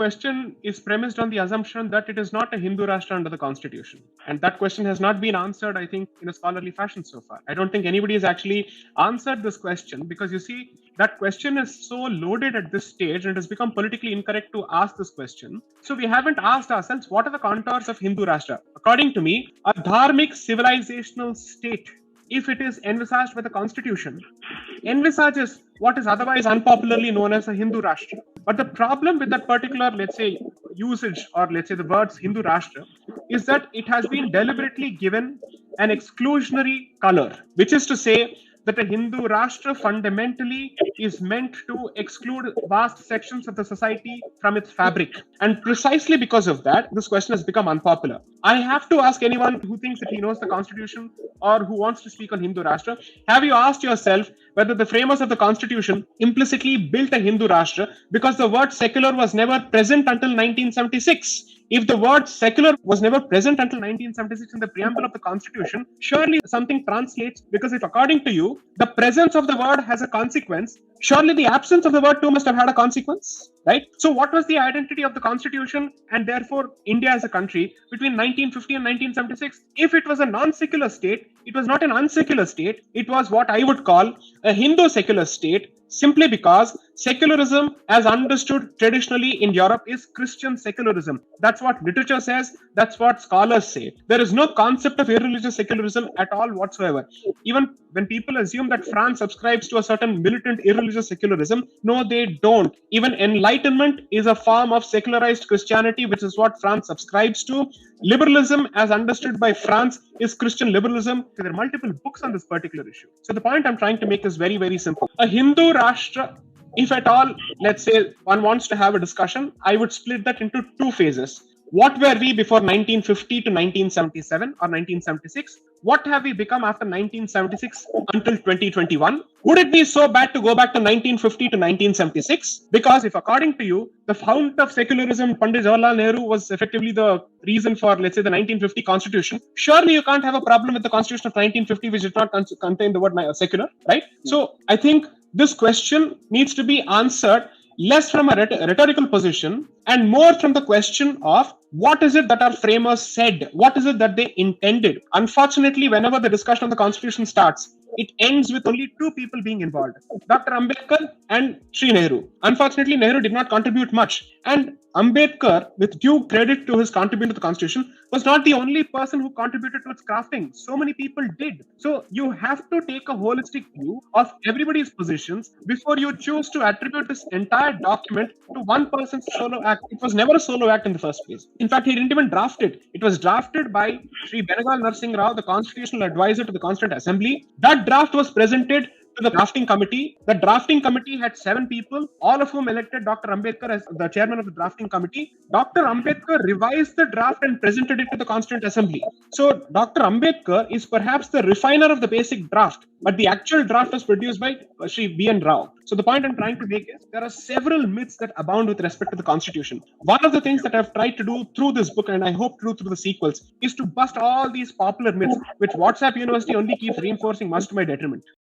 question is premised on the assumption that it is not a Hindu Rashtra under the constitution. And that question has not been answered, I think, in a scholarly fashion so far. I don't think anybody has actually answered this question because you see, that question is so loaded at this stage and it has become politically incorrect to ask this question. So we haven't asked ourselves, what are the contours of Hindu Rashtra? According to me, a dharmic civilizational state, if it is envisaged by the constitution, envisages what is otherwise unpopularly known as a Hindu Rashtra. But the problem with that particular, let's say, usage or let's say the words Hindu Rashtra is that it has been deliberately given an exclusionary color, which is to say that a Hindu Rashtra fundamentally is meant to exclude vast sections of the society from its fabric. And precisely because of that, this question has become unpopular. I have to ask anyone who thinks that he knows the constitution or who wants to speak on Hindu Rashtra, have you asked yourself whether the framers of the constitution implicitly built a Hindu Rashtra because the word secular was never present until 1976? If the word secular was never present until 1976 in the preamble of the constitution, surely something translates, because if according to you, the presence of the word has a consequence, surely the absence of the word too must have had a consequence, right? So what was the identity of the constitution and therefore India as a country between 1950 and 1976? If it was a non-secular state, it was not an unsecular state, it was what I would call a Hindu secular state, simply because secularism, as understood traditionally in Europe, is Christian secularism. That's what literature says, that's what scholars say. There is no concept of irreligious secularism at all whatsoever. Even when people assume that France subscribes to a certain militant irreligious secularism, no, they don't. Even Enlightenment is a form of secularized Christianity, which is what France subscribes to. Liberalism, as understood by France, is Christian liberalism. There are multiple books on this particular issue. So the point I'm trying to make is very, very simple. A Hindu Rashtra, if at all, let's say one wants to have a discussion, I would split that into two phases. What were we before 1950 to 1977 or 1976? What have we become after 1976 until 2021? Would it be so bad to go back to 1950 to 1976? Because if according to you, the fount of secularism, Pandit Jawaharlal Nehru, was effectively the reason for, let's say, the 1950 constitution, surely you can't have a problem with the constitution of 1950, which did not contain the word secular, right? So I think this question needs to be answered less from a rhetorical position and more from the question of what is it that our framers said? What is it that they intended? Unfortunately, whenever the discussion on the constitution starts, it ends with only two people being involved, Dr. Ambedkar and Sri Nehru. Unfortunately, Nehru did not contribute much. And Ambedkar, with due credit to his contribution to the constitution, was not the only person who contributed to its crafting. So many people did. So you have to take a holistic view of everybody's positions before you choose to attribute this entire document to one person's solo act. It was never a solo act in the first place. In fact, he didn't even draft it. It was drafted by Sri Benegal Narsingh Rao, the constitutional advisor to the Constituent Assembly. That draft was presented to the drafting committee. The drafting committee had 7 people, all of whom elected Dr. Ambedkar as the chairman of the drafting committee. Dr. Ambedkar revised the draft and presented it to the Constituent Assembly. So Dr. Ambedkar is perhaps the refiner of the basic draft, but the actual draft was produced by Sri B.N. Rao. So the point I'm trying to make is there are several myths that abound with respect to the Constitution. One of the things that I've tried to do through this book, and I hope to do through the sequels, is to bust all these popular myths, which WhatsApp University only keeps reinforcing, much to my detriment.